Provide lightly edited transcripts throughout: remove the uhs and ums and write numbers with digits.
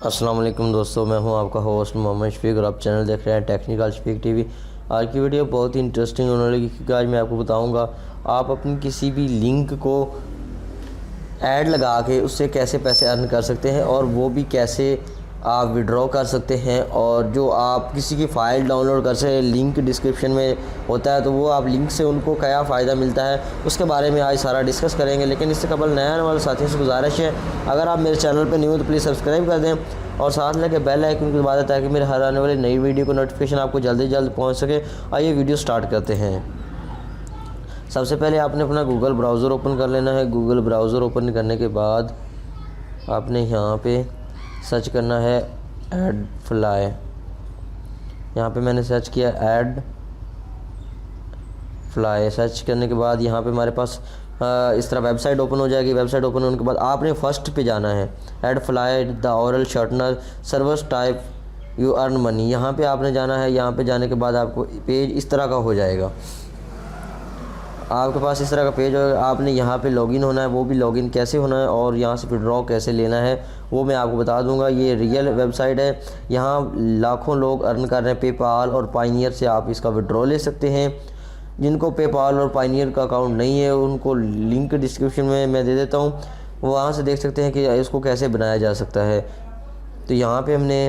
अस्सलाम वालेकुम दोस्तों, मैं हूं आपका होस्ट मोहम्मद शफीक और आप चैनल देख रहे हैं टेक्निकल शफीक टीवी। आज की वीडियो बहुत ही इंटरेस्टिंग होने लगी क्योंकि आज मैं आपको बताऊंगा आप अपनी किसी भी लिंक को ऐड लगा के उससे कैसे पैसे अर्न कर सकते हैं और वो भी कैसे आप विड्रॉ कर सकते हैं। और जो आप किसी की फ़ाइल डाउनलोड कर सकते, लिंक डिस्क्रिप्शन में होता है, तो वो आप लिंक से उनको क्या फ़ायदा मिलता है उसके बारे में आज सारा डिस्कस करेंगे। लेकिन इससे कबल नया आने वाले साथियों से गुजारिश है, अगर आप मेरे चैनल पर न्यू हो तो प्लीज़ सब्सक्राइब कर दें और साथ लगे बेल आइकन की बात है ताकि मेरे हर आने वाली नई वीडियो को नोटिफिकेशन आपको जल्द से जल्द पहुँच सके। आइए वीडियो स्टार्ट करते हैं। सबसे पहले आपने अपना गूगल ब्राउज़र ओपन कर लेना है। गूगल ब्राउज़र ओपन करने के बाद आपने यहाँ पे सर्च करना है एड फ्लाई। यहाँ पे मैंने सर्च किया एड फ्लाई। सर्च करने के बाद यहाँ पे हमारे पास इस तरह वेबसाइट ओपन हो जाएगी। वेबसाइट ओपन होने के बाद आपने फर्स्ट पे जाना है, ad fly the URL shortener service type you earn money. यहाँ पे आपने जाना है। यहाँ पे जाने के बाद आपको पेज इस तरह का हो जाएगा। आपके पास इस तरह का पेज होगा। आपने यहाँ पे लॉगिन होना है। वो भी लॉगिन कैसे होना है और यहाँ से विड्रॉ कैसे लेना है वो मैं आपको बता दूंगा। ये रियल वेबसाइट है, यहाँ लाखों लोग अर्न कर रहे हैं। पेपाल और पाइनियर से आप इसका विड्रॉ ले सकते हैं। जिनको पेपाल और पाइनियर का अकाउंट नहीं है उनको लिंक डिस्क्रिप्शन में मैं दे देता हूँ, वहाँ से देख सकते हैं कि इसको कैसे बनाया जा सकता है। तो यहाँ पर हमने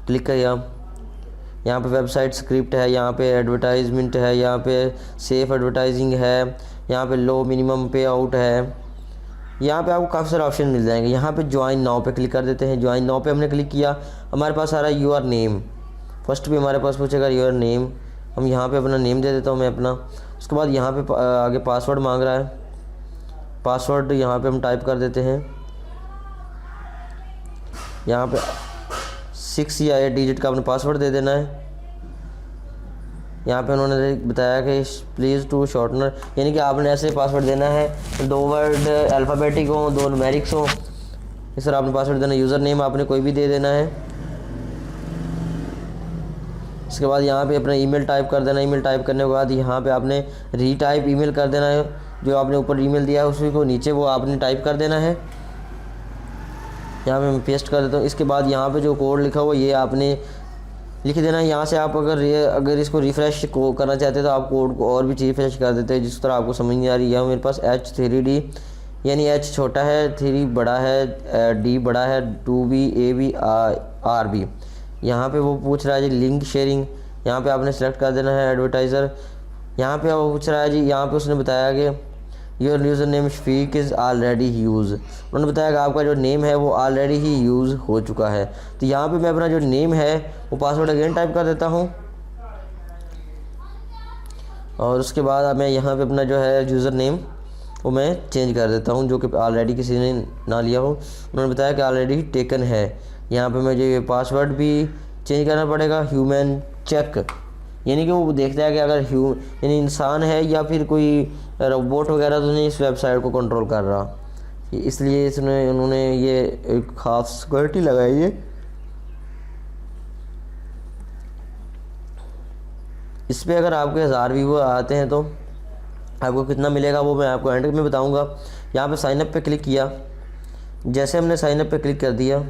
क्लिक किया। यहाँ पे वेबसाइट स्क्रिप्ट है, यहाँ पे एडवर्टाइजमेंट है, यहाँ पे सेफ एडवर्टाइजिंग है, यहाँ पे लो मिनिमम पे आउट है। यहाँ पे आपको काफ़ी सारे ऑप्शन मिल जाएंगे। यहाँ पे ज्वाइन नाउ पे क्लिक कर देते हैं। ज्वाइन नाउ पे हमने क्लिक किया, हमारे पास आ रहा है यूर नेम। फर्स्ट भी हमारे पास पूछेगा यूर नेम। हम यहाँ पे अपना नेम दे देता हूँ मैं अपना। उसके बाद यहाँ पे आगे पासवर्ड मांग रहा है। पासवर्ड यहाँ पे हम टाइप कर देते हैं। यहाँ पे 6 या 8 डिजिट का अपना पासवर्ड दे देना है। यहाँ पे उन्होंने बताया कि प्लीज़ टू शॉर्टनर, यानी कि आपने ऐसे पासवर्ड देना है 2 वर्ड अल्फ़ाबेटिक हो, 2 न्यूमेरिक्स हो, इस तरह आपने पासवर्ड देना है। यूज़र नेम आपने कोई भी दे देना है। इसके बाद यहाँ पे अपना ईमेल टाइप कर देना है। ईमेल टाइप करने के बाद यहाँ पे आपने रीटाइप ईमेल कर देना है। जो आपने ऊपर ईमेल दिया है उसी को नीचे वो आपने टाइप कर देना है। यहाँ पे मैं पेस्ट कर देता हूँ। इसके बाद यहाँ पे जो कोड लिखा हुआ ये आपने लिख देना है। यहाँ से आप अगर इसको रिफ़्रेश करना चाहते हैं तो आप कोड को और भी रिफ़्रेश कर देते हैं जिस तरह आपको समझ नहीं आ रही है। मेरे पास H3D यानी H छोटा है, 3 बड़ा है, D बड़ा है, 2B AB RB। यहाँ पे वो पूछ रहा है जी लिंक शेयरिंग, यहाँ पे आपने सेलेक्ट कर देना है एडवर्टाइज़र। यहाँ पे वो पूछ रहा है जी, यहाँ पे उसने बताया कि your user name Shafiq is already used. उन्होंने बताया कि आपका जो नेम है वो ऑलरेडी ही यूज़ हो चुका है। तो यहाँ पे मैं अपना जो नेम है वो पासवर्ड अगेन टाइप कर देता हूँ और उसके बाद मैं यहाँ पे अपना जो है यूज़र नेम वो मैं चेंज कर देता हूँ जो कि ऑलरेडी किसी ने ना लिया हो। उन्होंने बताया कि ऑलरेडी टेकन है। यहाँ पे मुझे पासवर्ड भी चेंज करना पड़ेगा। ह्यूमन चेक, यानी कि वो देखता है कि अगर यानी इंसान है या फिर कोई रोबोट वगैरह तो नहीं इस वेबसाइट को कंट्रोल कर रहा, इसलिए उन्होंने ये एक खास सिक्योरिटी लगाई है। इस पर अगर आपके 1000 व्यूअर आते हैं तो आपको कितना मिलेगा वो मैं आपको एंड में बताऊंगा। यहाँ पे साइनअप पे क्लिक किया। जैसे हमने साइनअप पे क्लिक कर दिया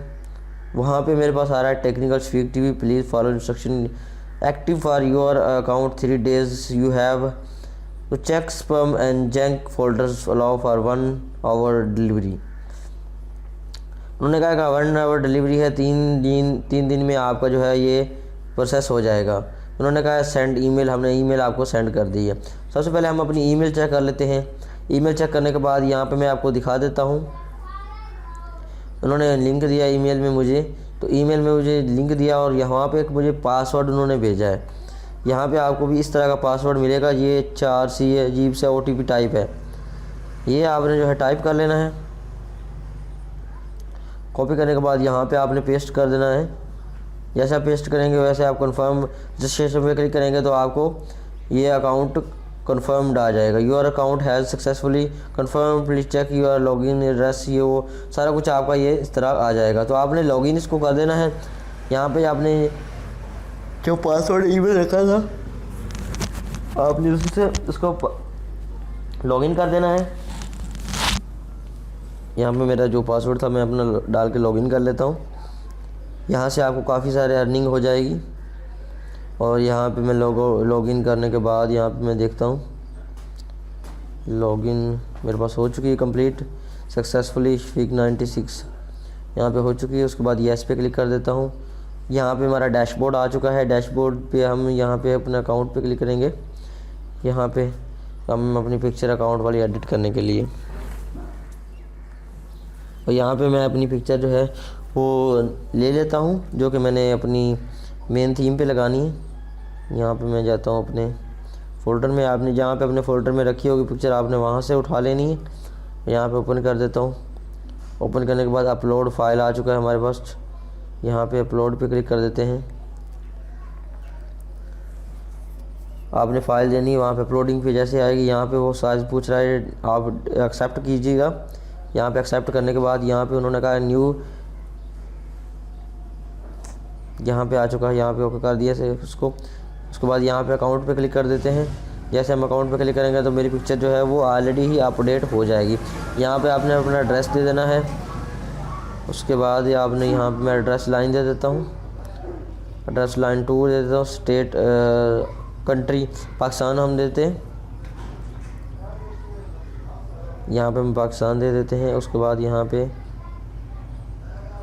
वहाँ पे मेरे पास आ रहा है technical Shafiq TV please follow instruction active for your account 3 days you have to check spam and junk folders allow for 1 hour delivery. उन्होंने कहा कि 1 hour डिलीवरी है, 3 दिन में आपका जो है ये प्रोसेस हो जाएगा। उन्होंने कहा सेंड ईमेल, हमने ईमेल आपको सेंड कर दी है। सबसे पहले हम अपनी ईमेल चेक कर लेते हैं। ईमेल चेक करने के बाद यहाँ पे मैं आपको दिखा देता हूँ। उन्होंने लिंक दिया ईमेल में मुझे, तो ईमेल में मुझे लिंक दिया और यहाँ पे एक मुझे पासवर्ड उन्होंने भेजा है। यहाँ पे आपको भी इस तरह का पासवर्ड मिलेगा। ये 4C अजीब से OTP टाइप है। ये आपने जो है टाइप कर लेना है। कॉपी करने के बाद यहाँ पे आपने पेस्ट कर देना है। जैसा पेस्ट करेंगे वैसे आप कंफर्म रजिस्ट्रेशन पे क्लिक करेंगे तो आपको ये अकाउंट कन्फर्म्ड आ जाएगा। Your account has successfully confirm please check your login address, ये वो सारा कुछ आपका ये इस तरह आ जाएगा। तो आपने लॉगिन इसको कर देना है। यहाँ पे आपने जो पासवर्ड ईमेल रखा था आपने उससे उसको लॉगिन कर देना है। यहाँ पे मेरा जो पासवर्ड था मैं अपना डाल के लॉगिन कर लेता हूँ। यहाँ से आपको काफ़ी सारे अर्निंग हो जाएगी। और यहाँ पे मैं लॉगिन करने के बाद यहाँ पे मैं देखता हूँ लॉगिन मेरे पास हो चुकी है कंप्लीट सक्सेसफुली शफीक 96 यहाँ पे हो चुकी है। उसके बाद येस पे क्लिक कर देता हूँ। यहाँ पे हमारा डैशबोर्ड आ चुका है। डैशबोर्ड पे हम यहाँ पे अपने अकाउंट पे क्लिक करेंगे। यहाँ पे हम अपनी पिक्चर अकाउंट वाली एडिट करने के लिए, और यहाँ पे मैं अपनी पिक्चर जो है वो ले लेता हूँ जो कि मैंने अपनी मेन थीम पे लगानी है। यहाँ पे मैं जाता हूँ अपने फ़ोल्डर में। आपने जहाँ पे अपने फ़ोल्डर में रखी होगी पिक्चर आपने वहाँ से उठा लेनी है। यहाँ पे ओपन कर देता हूँ। ओपन करने के बाद अपलोड फाइल आ चुका है हमारे पास। यहाँ पे अपलोड पे क्लिक कर देते हैं। आपने फ़ाइल देनी है, वहाँ पे अपलोडिंग पे जैसे आएगी यहाँ पे वो साइज़ पूछ रहा है, आप एक्सेप्ट कीजिएगा। यहाँ पे एक्सेप्ट करने के बाद यहाँ पे उन्होंने कहा न्यू, यहाँ पे आ चुका है। यहाँ पे ओके कर दिया से उसको। उसके बाद यहाँ पे अकाउंट पे क्लिक कर देते हैं। जैसे हम अकाउंट पे क्लिक करेंगे तो मेरी पिक्चर जो है वो ऑलरेडी ही अपडेट हो जाएगी। यहाँ पे आपने अपना एड्रेस दे देना है। उसके बाद आपने यहाँ पे मैं एड्रेस लाइन दे देता हूँ, एड्रेस लाइन 2 दे देता हूँ। स्टेट कंट्री पाकिस्तान हम देते हैं, यहाँ पे हम पाकिस्तान दे देते हैं। उसके बाद यहाँ पे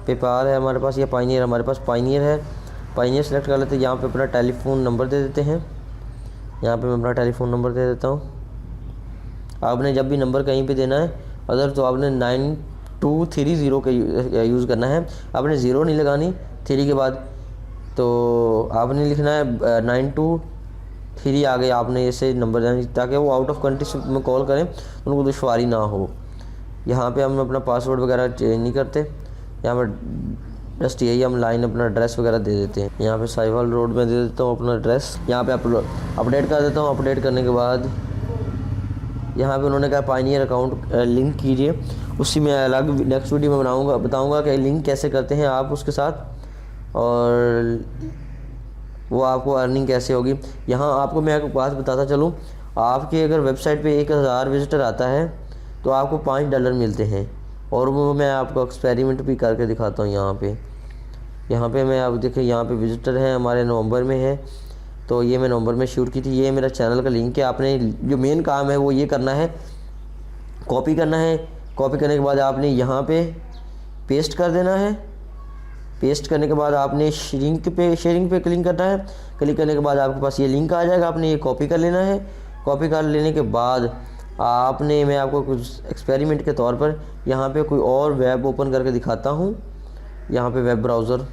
पेपाल है हमारे पास या पाइनियर, हमारे पास पाइनियर है, पाइनियर सेलेक्ट कर लेते हैं। यहाँ पे अपना टेलीफोन नंबर दे देते हैं। यहाँ पे मैं अपना टेलीफोन नंबर दे देता हूँ। आपने जब भी नंबर कहीं पे देना है अदर तो आपने 9230 का यूज़ करना है। आपने 0 नहीं लगानी 3 के बाद, तो आपने लिखना है 923 आगे आपने ऐसे नंबर देना ताकि वो आउट ऑफ कंट्री में कॉल करें उनको दुश्वारी ना हो। यहाँ पे हम अपना पासवर्ड वगैरह चेंज नहीं करते। यहाँ पर जस्ट यही हम लाइन अपना एड्रेस वगैरह दे देते हैं। यहाँ पे साहिवाल रोड में दे देता हूँ अपना एड्रेस। यहाँ पे अपडेट कर देता हूँ। अपडेट करने के बाद यहाँ पे उन्होंने कहा पाइनियर अकाउंट लिंक कीजिए। उसी में अलग नेक्स्ट वीडियो में बताऊँगा कि लिंक कैसे करते हैं आप उसके साथ, और वो आपको अर्निंग कैसे होगी। यहाँ आपको मैं एक बात बताता चलूँ, आपके अगर वेबसाइट पे 1000 विजिटर आता है तो आपको $5 मिलते हैं। और वो मैं आपको एक्सपेरिमेंट भी करके दिखाता हूँ। यहाँ पे मैं आप देखिए यहाँ पे विजिटर हैं हमारे नवंबर में है, तो ये मैं नवंबर में शूट की थी। ये मेरा चैनल का लिंक है। आपने जो मेन काम है वो ये करना है, कॉपी करना है। कॉपी करने के बाद आपने यहाँ पे पेस्ट कर देना है। पेस्ट करने के बाद आपने शेयरिंग पे क्लिक करना है। क्लिक करने के बाद आपके पास ये लिंक आ जाएगा। आपने ये कॉपी कर लेना है। कॉपी कर लेने के बाद आपने, मैं आपको कुछ एक्सपेरिमेंट के तौर पर यहाँ पे कोई और वेब ओपन करके दिखाता हूँ। यहाँ पे वेब ब्राउज़र,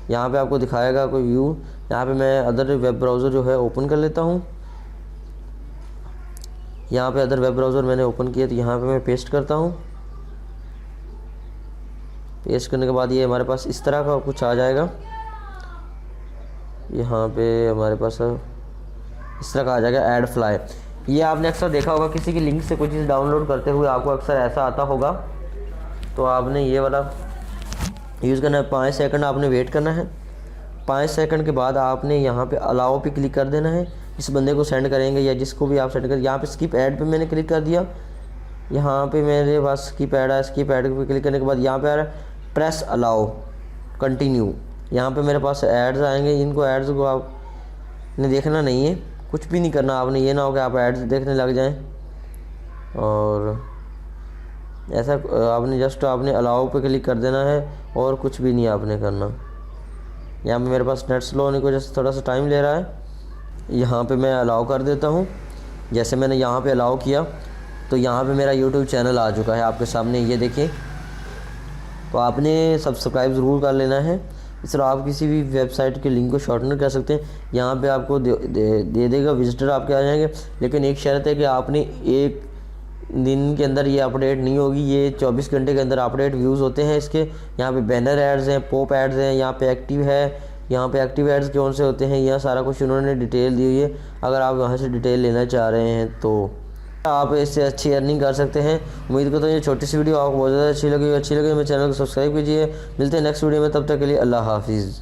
यहाँ पे आपको दिखाएगा कोई व्यू। यहाँ पे मैं अदर वेब ब्राउज़र जो है ओपन कर लेता हूँ। यहाँ पे अदर वेब ब्राउज़र मैंने ओपन किया तो यहाँ पे मैं पेस्ट करता हूँ। पेस्ट करने के बाद ये हमारे पास इस तरह का कुछ आ जाएगा। यहाँ पे हमारे पास इस तरह का आ जाएगा ऐड फ्लाई। ये आपने अक्सर देखा होगा किसी की लिंक से कोई चीज़ डाउनलोड करते हुए आपको अक्सर ऐसा आता होगा। तो आपने ये वाला यूज़ करना है। 5 सेकंड आपने वेट करना है। 5 सेकंड के बाद आपने यहाँ पे अलाउ पे क्लिक कर देना है। इस बंदे को सेंड करेंगे या जिसको भी आप सेंड करें। यहाँ पे स्किप ऐड पे मैंने क्लिक कर दिया। यहाँ पे मेरे पास स्किप ऐड है। स्किप ऐड पे क्लिक करने के बाद यहाँ पे आ रहा है प्रेस अलाउ कंटिन्यू। यहाँ पे मेरे पास एड्स आएंगे। इनको एड्स को आपने देखना नहीं है, कुछ भी नहीं करना आपने। ये ना हो कि आप एड्स देखने लग जाएं, और ऐसा आपने जस्ट आपने अलाउ पे क्लिक कर देना है और कुछ भी नहीं आपने करना। यहाँ पे मेरे पास नेट स्लो होने की वजह से थोड़ा सा टाइम ले रहा है। यहाँ पे मैं अलाउ कर देता हूँ। जैसे मैंने यहाँ पे अलाउ किया तो यहाँ पे मेरा यूट्यूब चैनल आ चुका है आपके सामने, ये देखिए। तो आपने सब्सक्राइब ज़रूर कर लेना है। इस तरह आप किसी भी वेबसाइट के लिंक को शॉर्टन कर सकते हैं। यहाँ पे आपको दे देगा, विजिटर आपके आ जाएंगे। लेकिन एक शर्त है कि आपने एक दिन के अंदर ये अपडेट नहीं होगी। ये 24 घंटे के अंदर अपडेट व्यूज़ होते हैं इसके। यहाँ पे बैनर एड्स हैं, पॉप एड्स हैं, यहाँ पे एक्टिव है। यहाँ पे एक्टिव एड्स कौन से होते हैं यह सारा कुछ उन्होंने डिटेल दी हुई है। अगर आप वहाँ से डिटेल लेना चाह रहे हैं तो आप इससे अच्छी अर्निंग कर सकते हैं। उम्मीद करता हूँ ये छोटी सी वीडियो आपको बहुत ज़्यादा अच्छी लगी मेरे चैनल को सब्सक्राइब कीजिए। मिलते हैं नेक्स्ट वीडियो में, तब तक के लिए अल्लाह हाफिज़।